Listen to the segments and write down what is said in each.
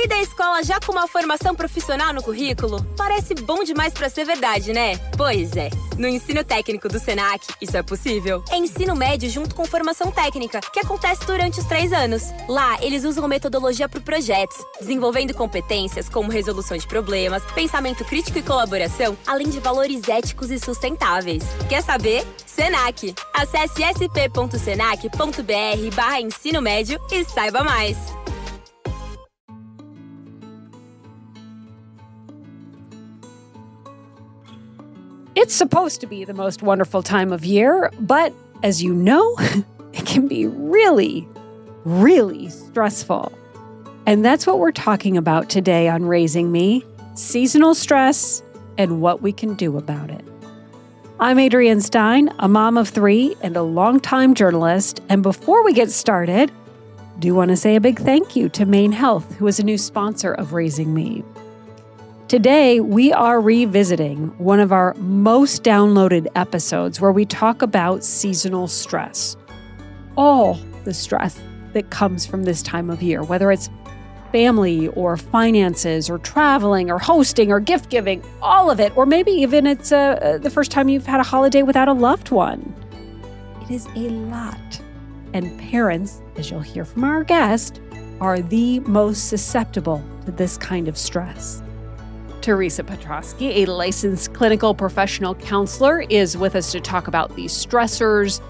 Sair da escola já com uma formação profissional no currículo? Parece bom demais pra ser verdade, né? Pois é. No ensino técnico do Senac, isso é possível. É ensino médio junto com formação técnica, que acontece durante os 3 anos. Lá, eles usam metodologia para projetos, desenvolvendo competências como resolução de problemas, pensamento crítico e colaboração, além de valores éticos e sustentáveis. Quer saber? Senac. Acesse sp.senac.br/ensino médio e saiba mais. It's supposed to be the most wonderful time of year, but as you know, it can be really, really stressful. And that's what we're talking about today on Raising Me, seasonal stress and what we can do about it. I'm Adrienne Stein, a mom of 3 and a longtime journalist. And before we get started, I do want to say a big thank you to Maine Health, who is a new sponsor of Raising Me. Today, we are revisiting one of our most downloaded episodes where we talk about seasonal stress. All the stress that comes from this time of year, whether it's family or finances or traveling or hosting or gift giving, all of it, or maybe even it's the first time you've had a holiday without a loved one. It is a lot. And parents, as you'll hear from our guest, are the most susceptible to this kind of stress. Theresa Petrosky, a licensed clinical professional counselor, is with us to talk about these stressors,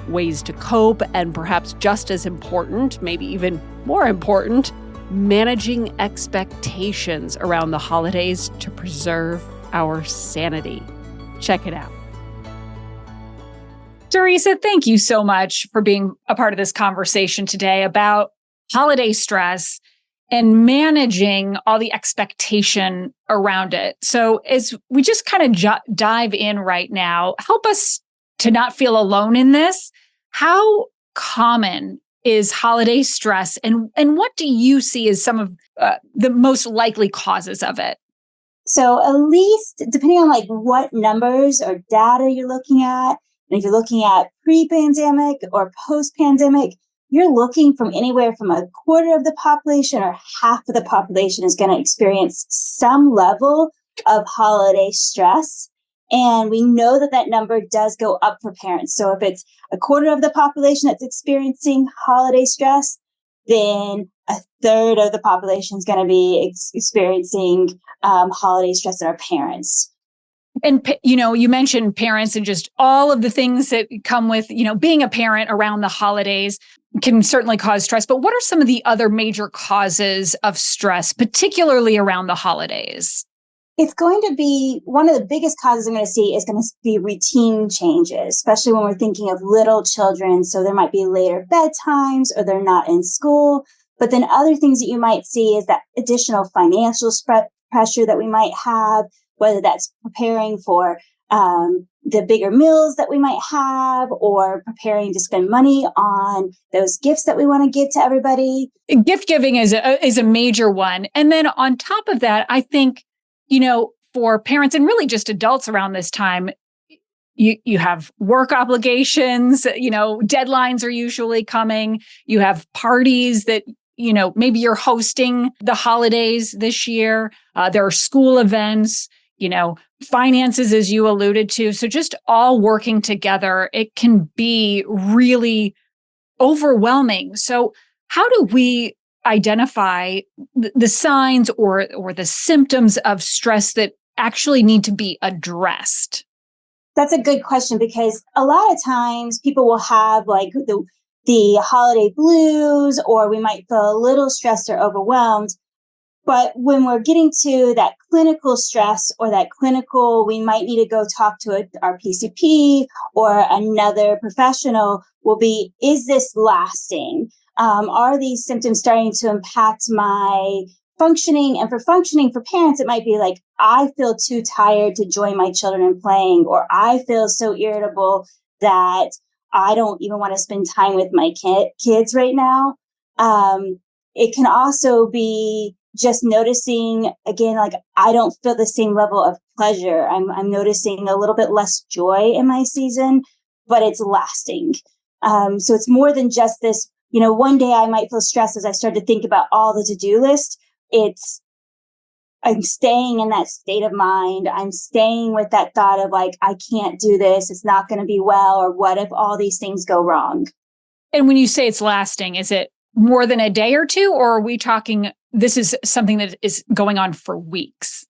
ways to cope, and perhaps just as important, maybe even more important, managing expectations around the holidays to preserve our sanity. Check it out. Theresa, thank you so much for being a part of this conversation today about holiday stress and managing all the expectation around it. So as we just kind of dive in right now, help us to not feel alone in this. How common is holiday stress, and what do you see as some of the most likely causes of it? So at least, depending on like what numbers or data you're looking at, and if you're looking at pre-pandemic or post-pandemic, you're looking from anywhere from a quarter of the population or half of the population is going to experience some level of holiday stress. And we know that that number does go up for parents. So if it's a quarter of the population that's experiencing holiday stress, then a third of the population is going to be experiencing holiday stress in our parents. And, you mentioned parents and just all of the things that come with, being a parent around the holidays can certainly cause stress. But what are some of the other major causes of stress, particularly around the holidays? It's going to be one of the biggest causes I'm going to see is going to be routine changes, especially when we're thinking of little children. So there might be later bedtimes or they're not in school. But then other things that you might see is that additional financial pressure that we might have, whether that's preparing for the bigger meals that we might have or preparing to spend money on those gifts that we want to give to everybody. Gift giving is a major one. And then on top of that, I think, for parents and really just adults around this time, you have work obligations, deadlines are usually coming. You have parties that, maybe you're hosting the holidays this year. There are school events, finances, as you alluded to. So just all working together, it can be really overwhelming. So how do we identify the signs or the symptoms of stress that actually need to be addressed? That's a good question, because a lot of times people will have like the holiday blues, or we might feel a little stressed or overwhelmed. But when we're getting to that clinical stress or that clinical, we might need to go talk to our PCP or another professional will be, is this lasting? Are these symptoms starting to impact my functioning? And for functioning for parents, it might be like, I feel too tired to join my children in playing, or I feel so irritable that I don't even want to spend time with my kids right now. It can also be just noticing, again, like I don't feel the same level of pleasure. I'm noticing a little bit less joy in my season, but it's lasting. So it's more than just this, one day I might feel stressed as I start to think about all the to-do list, I'm staying in that state of mind. I'm staying with that thought of like, I can't do this. It's not going to be well. Or what if all these things go wrong? And when you say it's lasting, is it more than a day or two? Or are we talking, this is something that is going on for weeks?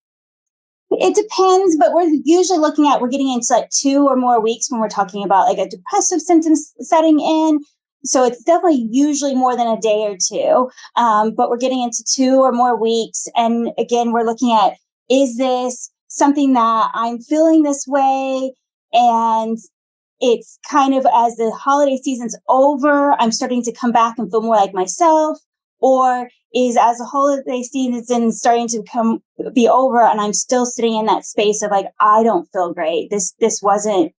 It depends, but we're usually we're getting into like 2 or more weeks when we're talking about like a depressive symptoms setting in. So it's definitely usually more than a day or two, but we're getting into 2 or more weeks. And again, we're looking at, is this something that I'm feeling this way? And it's kind of as the holiday season's over, I'm starting to come back and feel more like myself. Or is as the holiday season starting to be over and I'm still sitting in that space of like, I don't feel great. This wasn't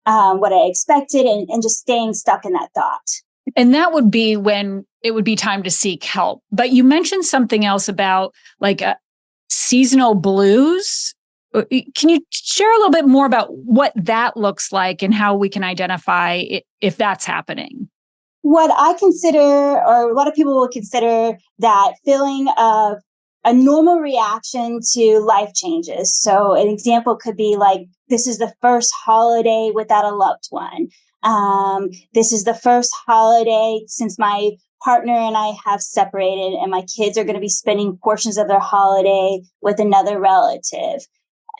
what I expected, and just staying stuck in that thought. And that would be when it would be time to seek help. But you mentioned something else about like seasonal blues. Can you share a little bit more about what that looks like and how we can identify if that's happening? What I consider, or a lot of people will consider, that feeling of a normal reaction to life changes. So an example could be like, this is the first holiday without a loved one. This is the first holiday since my partner and I have separated, and my kids are going to be spending portions of their holiday with another relative.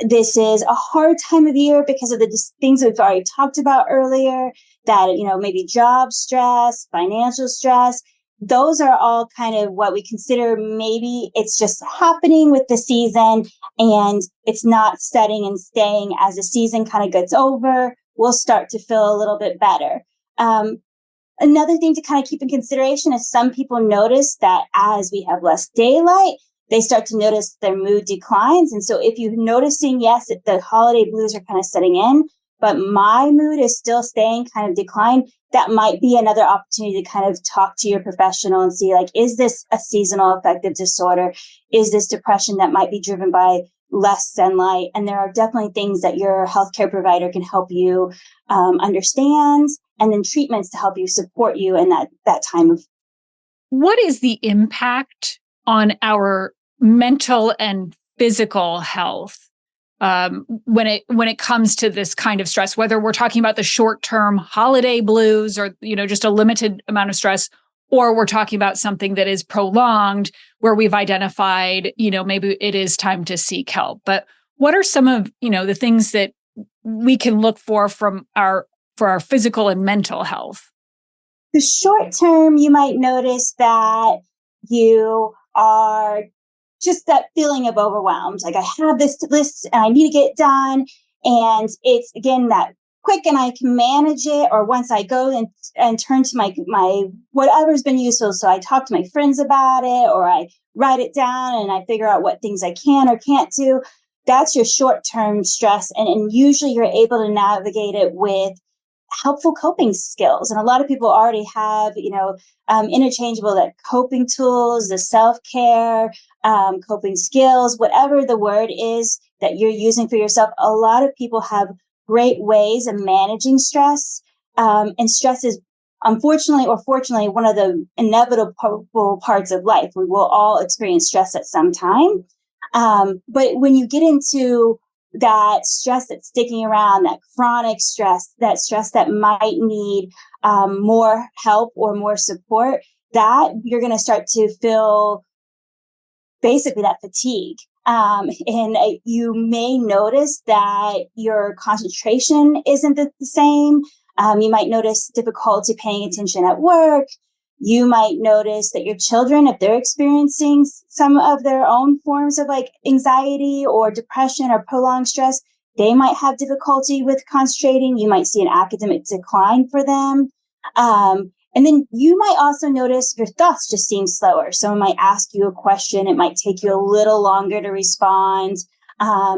This is a hard time of year because of the things we've already talked about earlier, that, maybe job stress, financial stress. Those are all kind of what we consider maybe it's just happening with the season, and it's not setting and staying. As the season kind of gets over, we'll start to feel a little bit better. Another thing to kind of keep in consideration is some people notice that as we have less daylight, they start to notice their mood declines. And so if you're noticing, yes, that the holiday blues are kind of setting in, but my mood is still staying kind of decline, that might be another opportunity to kind of talk to your professional and see, like, is this a seasonal affective disorder? Is this depression that might be driven by less sunlight? And there are definitely things that your healthcare provider can help you understand, and then treatments to help you support you in that time of. What is the impact on our mental and physical health when it comes to this kind of stress, whether we're talking about the short-term holiday blues or, just a limited amount of stress, or we're talking about something that is prolonged where we've identified, maybe it is time to seek help. But what are some of, the things that we can look for our physical and mental health? The short term, you might notice that you are just that feeling of overwhelmed. Like, I have this list and I need to get it done. And it's, again, that quick and I can manage it. Or once I go and turn to my whatever's been useful. So I talk to my friends about it, or I write it down and I figure out what things I can or can't do. That's your short-term stress. And usually you're able to navigate it with helpful coping skills. And a lot of people already have, interchangeable that coping tools, the self-care, coping skills, whatever the word is that you're using for yourself. A lot of people have great ways of managing stress. And stress is, unfortunately or fortunately, one of the inevitable parts of life. We will all experience stress at some time. But when you get into that stress that's sticking around, that chronic stress, that stress that might need more help or more support, that you're going to start to feel basically that fatigue. And you may notice that your concentration isn't the same. You might notice difficulty paying attention at work. You might notice that your children, if they're experiencing some of their own forms of like anxiety or depression or prolonged stress, they might have difficulty with concentrating. You might see an academic decline for them. And then you might also notice your thoughts just seem slower. Someone might ask you a question. It might take you a little longer to respond.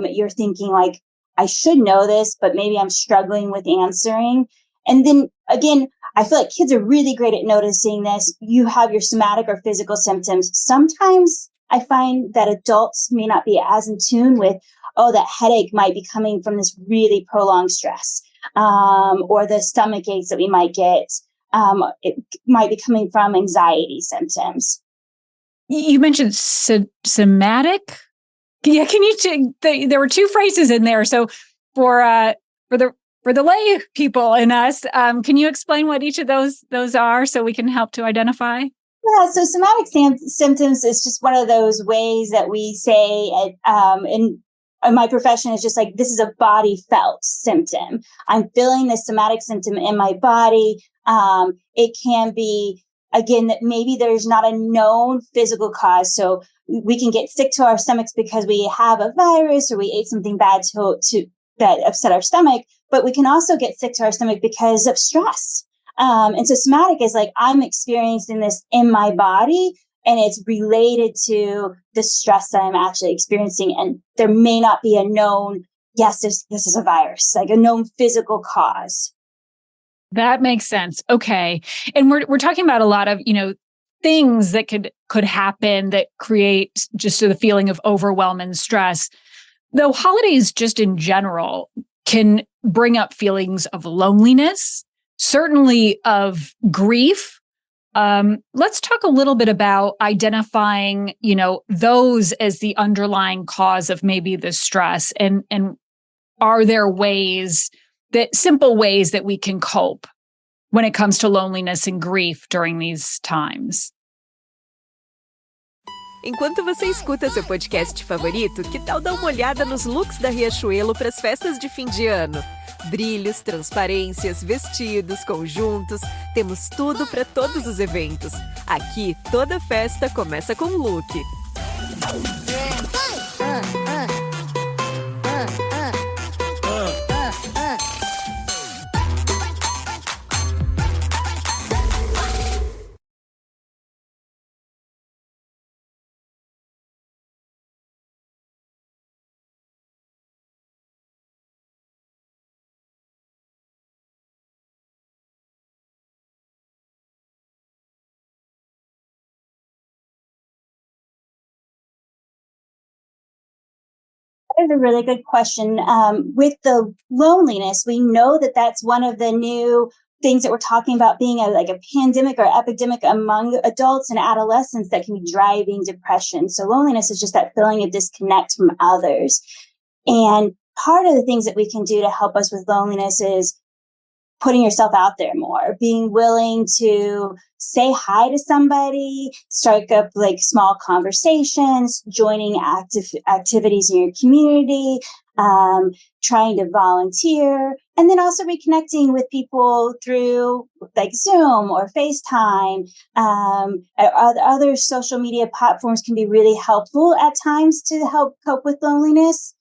You're thinking like, I should know this, but maybe I'm struggling with answering. And then again, I feel like kids are really great at noticing this. You have your somatic or physical symptoms. Sometimes I find that adults may not be as in tune with, that headache might be coming from this really prolonged stress, or the stomach aches that we might get. It might be coming from anxiety symptoms. You mentioned somatic. Yeah, can you? There were two phrases in there. So for the lay people in us, can you explain what each of those are so we can help to identify? Yeah, so somatic symptoms is just one of those ways that we say in my profession is just like, this is a body felt symptom. I'm feeling this somatic symptom in my body. It can be, again, that maybe there's not a known physical cause. So we can get sick to our stomachs because we have a virus or we ate something bad to that upset our stomach, but we can also get sick to our stomach because of stress. And so somatic is like, I'm experiencing this in my body and it's related to the stress that I'm actually experiencing. And there may not be a known, yes, this is a virus, like a known physical cause. That makes sense. Okay. And we're talking about a lot of, things that could happen that create just the feeling of overwhelm and stress. Though holidays just in general can bring up feelings of loneliness, certainly of grief. Let's talk a little bit about identifying, those as the underlying cause of maybe the stress, and are there simple ways that we can cope when it comes to loneliness and grief during these times? Enquanto você escuta seu podcast favorito, que tal dar uma olhada nos looks da Riachuelo para as festas de fim de ano? Brilhos, transparências, vestidos, conjuntos, temos tudo para todos os eventos. Aqui, toda festa começa com look. That is a really good question. With the loneliness, we know that that's one of the new things that we're talking about being like a pandemic or epidemic among adults and adolescents that can be driving depression. So loneliness is just that feeling of disconnect from others. And part of the things that we can do to help us with loneliness is putting yourself out there more, being willing to say hi to somebody, strike up like small conversations, joining activities in your community, trying to volunteer, and then also reconnecting with people through like Zoom or FaceTime. Other social media platforms can be really helpful at times to help cope with loneliness.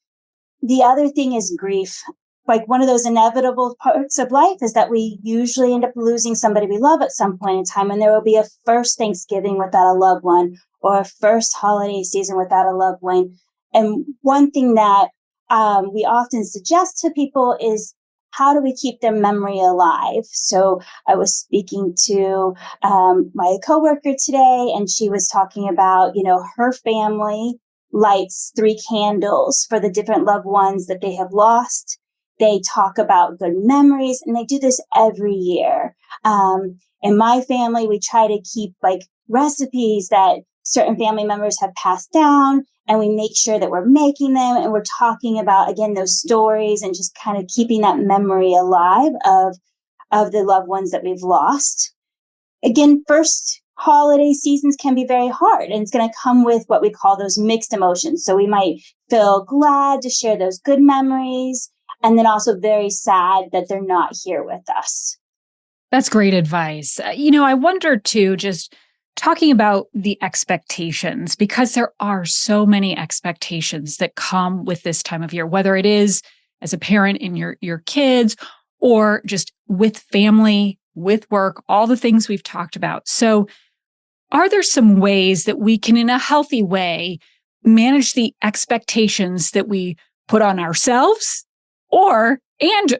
The other thing is grief. Like one of those inevitable parts of life is that we usually end up losing somebody we love at some point in time. And there will be a first Thanksgiving without a loved one or a first holiday season without a loved one. And one thing that we often suggest to people is, how do we keep their memory alive? So I was speaking to my coworker today, and she was talking about, her family lights 3 candles for the different loved ones that they have lost. They talk about good memories, and they do this every year. In my family, we try to keep like recipes that certain family members have passed down, and we make sure that we're making them, and we're talking about, again, those stories and just kind of keeping that memory alive of the loved ones that we've lost. Again, first holiday seasons can be very hard, and it's going to come with what we call those mixed emotions. So we might feel glad to share those good memories, and then also very sad that they're not here with us. That's great advice. I wonder too, just talking about the expectations, because there are so many expectations that come with this time of year, whether it is as a parent in your kids or just with family, with work, all the things we've talked about. So are there some ways that we can, in a healthy way, manage the expectations that we put on ourselves and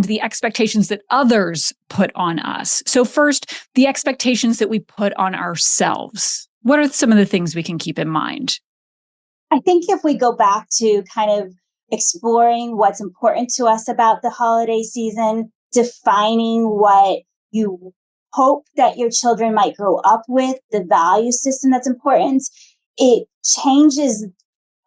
the expectations that others put on us? So first, the expectations that we put on ourselves. What are some of the things we can keep in mind? I think if we go back to kind of exploring what's important to us about the holiday season, defining what you hope that your children might grow up with, the value system that's important, it changes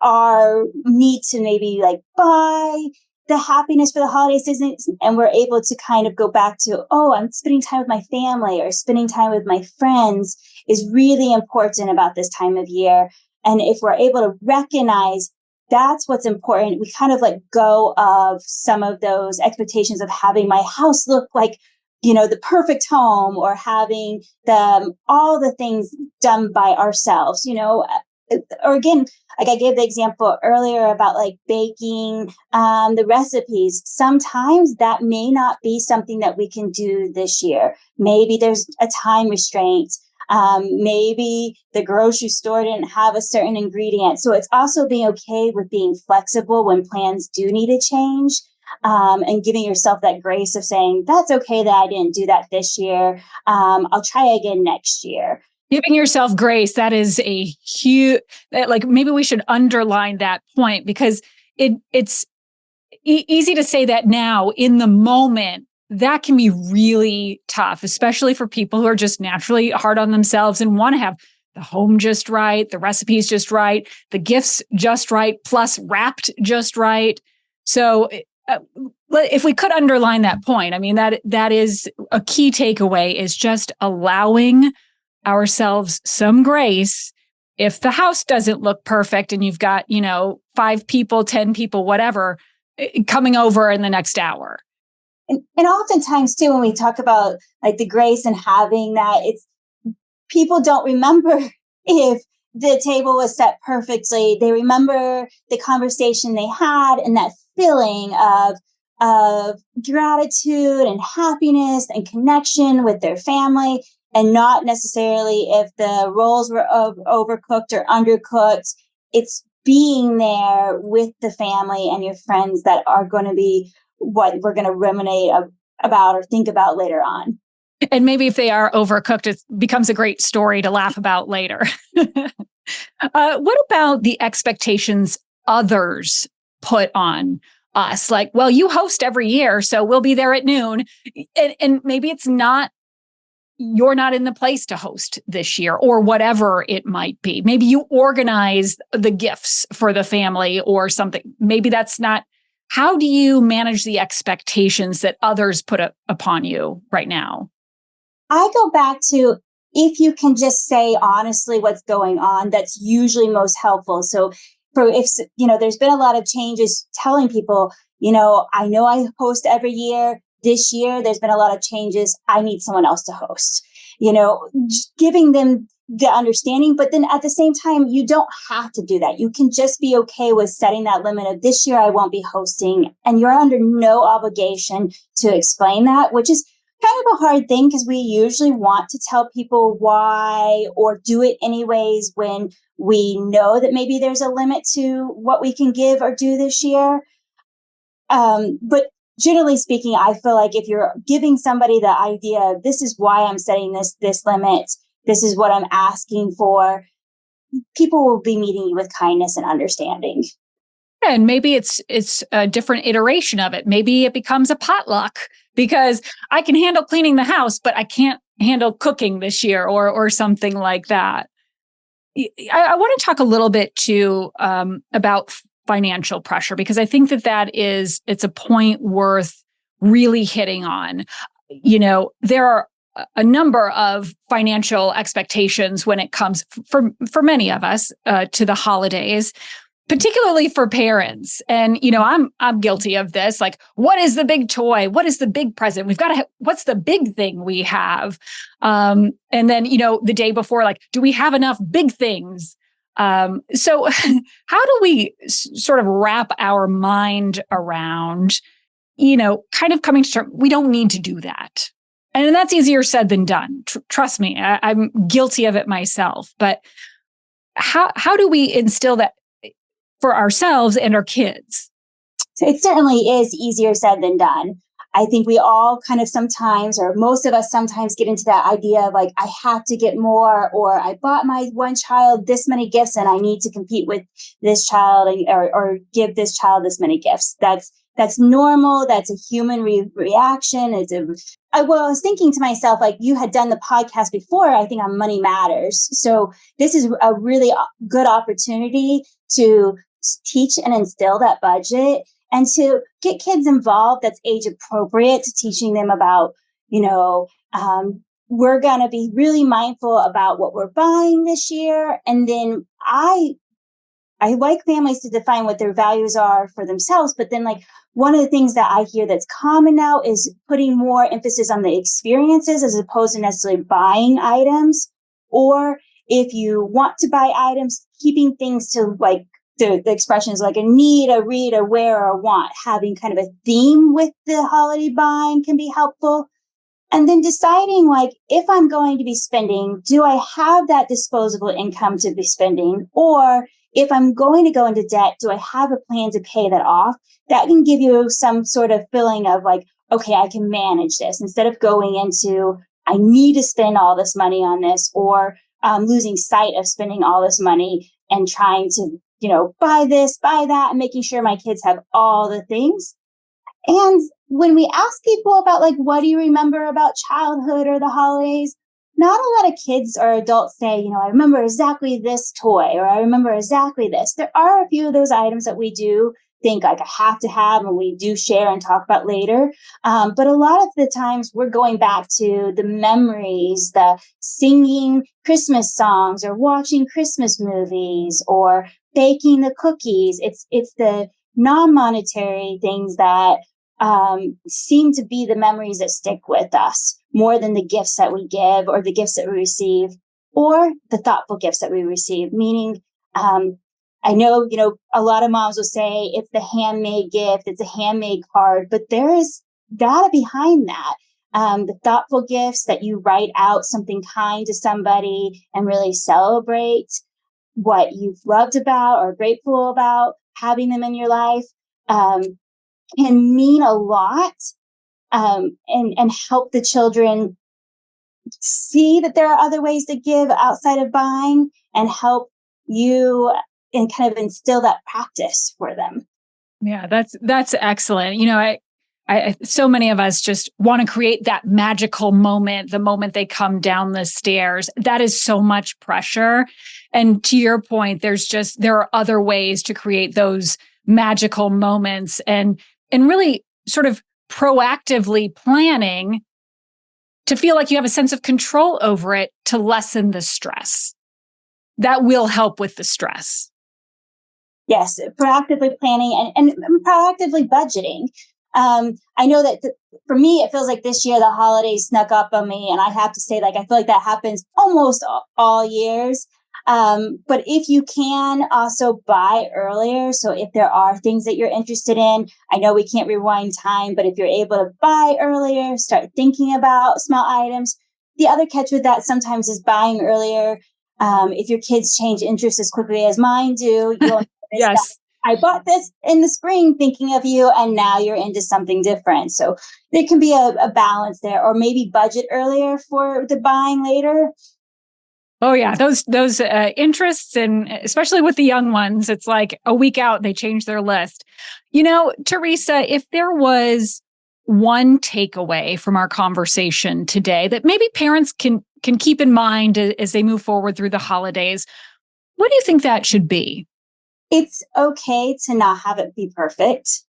our need to maybe like buy the happiness for the holiday season. And we're able to kind of go back to, oh, I'm spending time with my family or spending time with my friends is really important about this time of year. And if we're able to recognize that's what's important, we kind of let go of some of those expectations of having my house look like, the perfect home or having all the things done by ourselves, or again, like I gave the example earlier about like baking the recipes. Sometimes that may not be something that we can do this year. Maybe there's a time restraint. Maybe the grocery store didn't have a certain ingredient. So it's also being okay with being flexible when plans do need to change. And giving yourself that grace of saying, that's okay that I didn't do that this year. I'll try again next year. Giving yourself grace, that is a huge, like maybe we should underline that point because it's easy to say that now in the moment. That can be really tough, especially for people who are just naturally hard on themselves and want to have the home just right, the recipes just right, the gifts just right, plus wrapped just right. So if we could underline that point, I mean, that is a key takeaway is just allowing ourselves some grace. If the house doesn't look perfect and you've got, 5 people, 10 people, whatever, coming over in the next hour. And oftentimes too, when we talk about like the grace and having that, it's people don't remember if the table was set perfectly. They remember the conversation they had and that feeling of gratitude and happiness and connection with their family, and not necessarily if the rolls were overcooked or undercooked. It's being there with the family and your friends that are going to be what we're going to ruminate about or think about later on. And maybe if they are overcooked, it becomes a great story to laugh about later. What about the expectations others put on us? Like, well, you host every year, so we'll be there at noon. And maybe it's not, you're not in the place to host this year or whatever it might be. Maybe you organize the gifts for the family or something. Maybe that's not. How do you manage the expectations that others put upon you right now? I go back to, if you can just say honestly what's going on, that's usually most helpful. So there's been a lot of changes telling people, I know I host every year. This year, there's been a lot of changes. I need someone else to host, just giving them the understanding. But then at the same time, you don't have to do that. You can just be okay with setting that limit of this year, I won't be hosting. And you're under no obligation to explain that, which is kind of a hard thing because we usually want to tell people why or do it anyways when we know that maybe there's a limit to what we can give or do this year. But generally speaking, I feel like if you're giving somebody the idea, this is why I'm setting this limit, this is what I'm asking for, people will be meeting you with kindness and understanding. And maybe it's a different iteration of it. Maybe it becomes a potluck because I can handle cleaning the house, but I can't handle cooking this year or something like that. I want to talk a little bit too about financial pressure, because I think it's a point worth really hitting on. There are a number of financial expectations when it comes for many of us to the holidays, particularly for parents. And, I'm guilty of this. Like, what is the big toy? What is the big present? We've got to what's the big thing we have? And then, the day before, like, do we have enough big things? So how do we sort of wrap our mind around, kind of coming to terms, we don't need to do that. And that's easier said than done. Trust me, I'm guilty of it myself. But how do we instill that for ourselves and our kids? So it certainly is easier said than done. I think we all kind of sometimes, or most of us sometimes, get into that idea of like, I have to get more, or I bought my one child this many gifts and I need to compete with this child or give this child this many gifts. That's normal. That's a human reaction. I was thinking to myself, like, you had done the podcast before, I think, on Money Matters. So this is a really good opportunity to teach and instill that budget and to get kids involved that's age appropriate, to teaching them about, we're going to be really mindful about what we're buying this year. And then I like families to define what their values are for themselves. But then, like, one of the things that I hear that's common now is putting more emphasis on the experiences as opposed to necessarily buying items. Or if you want to buy items, keeping things to like the expressions like a need, a read, a wear, or a want. Having kind of a theme with the holiday buying can be helpful. And then deciding, like, if I'm going to be spending, do I have that disposable income to be spending? Or if I'm going to go into debt, do I have a plan to pay that off? That can give you some sort of feeling of like, okay, I can manage this, instead of going into, I need to spend all this money on this, or losing sight of spending all this money and trying to, buy this, buy that, and making sure my kids have all the things. And when we ask people about, like, what do you remember about childhood or the holidays, not a lot of kids or adults say, I remember exactly this toy, or I remember exactly this. There are a few of those items that we do think like I have to have, and we do share and talk about later. But a lot of the times we're going back to the memories, the singing Christmas songs, or watching Christmas movies, or baking the cookies. It's the non-monetary things that seem to be the memories that stick with us more than the gifts that we give or the gifts that we receive, or the thoughtful gifts that we receive. Meaning, I know, a lot of moms will say it's the handmade gift, it's a handmade card, but there is data behind that. The thoughtful gifts that you write out something kind to somebody and really celebrate what you've loved about or grateful about having them in your life, can mean a lot, and help the children see that there are other ways to give outside of buying, and help you and kind of instill that practice for them. Yeah, that's excellent. I so many of us just want to create that magical moment, the moment they come down the stairs. That is so much pressure. And to your point, there are other ways to create those magical moments, and really sort of proactively planning to feel like you have a sense of control over it, to lessen the stress. That will help with the stress. Yes, proactively planning and proactively budgeting. I know that for me, it feels like this year the holidays snuck up on me, and I have to say, like, I feel like that happens almost all years. But if you can also buy earlier, so if there are things that you're interested in, I know we can't rewind time, but if you're able to buy earlier, start thinking about small items. The other catch with that sometimes is buying earlier. If your kids change interests as quickly as mine do, you'll yes. I bought this in the spring thinking of you, and now you're into something different. So there can be a balance there, or maybe budget earlier for the buying later. Oh yeah, those interests, and especially with the young ones, it's like a week out, they change their list. Theresa, if there was one takeaway from our conversation today that maybe parents can keep in mind as they move forward through the holidays, what do you think that should be? It's okay to not have it be perfect.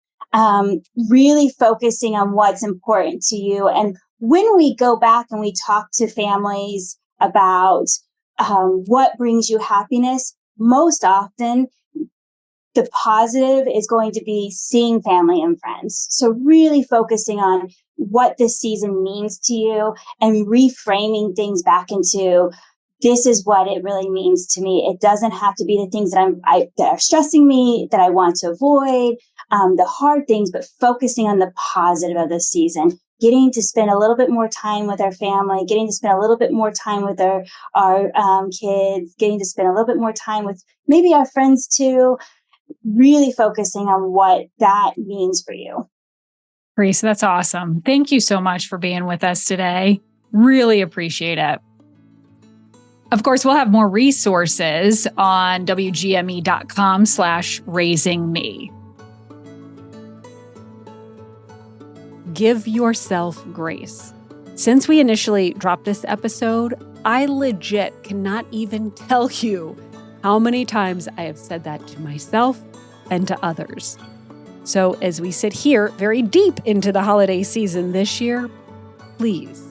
Really focusing on what's important to you. And when we go back and we talk to families about what brings you happiness, most often the positive is going to be seeing family and friends. So really focusing on what this season means to you and reframing things back into, this is what it really means to me. It doesn't have to be the things that that are stressing me, that I want to avoid, the hard things, but focusing on the positive of this season. Getting to spend a little bit more time with our family, getting to spend a little bit more time with our kids, getting to spend a little bit more time with maybe our friends too, really focusing on what that means for you. Theresa, that's awesome. Thank you so much for being with us today. Really appreciate it. Of course, we'll have more resources on WGME.com/raisingme. Give yourself grace. Since we initially dropped this episode, I legit cannot even tell you how many times I have said that to myself and to others. So as we sit here very deep into the holiday season this year, please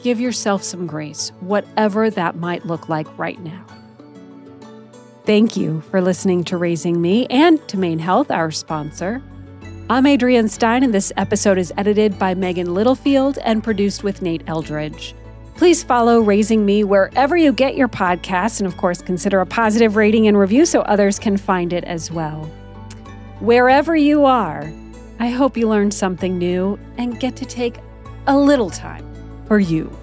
give yourself some grace, whatever that might look like right now. Thank you for listening to Raising Me and to Maine Health, our sponsor. I'm Adrienne Stein, and this episode is edited by Megan Littlefield and produced with Nate Eldridge. Please follow Raising Me wherever you get your podcasts, and of course, consider a positive rating and review so others can find it as well. Wherever you are, I hope you learned something new and get to take a little time for you.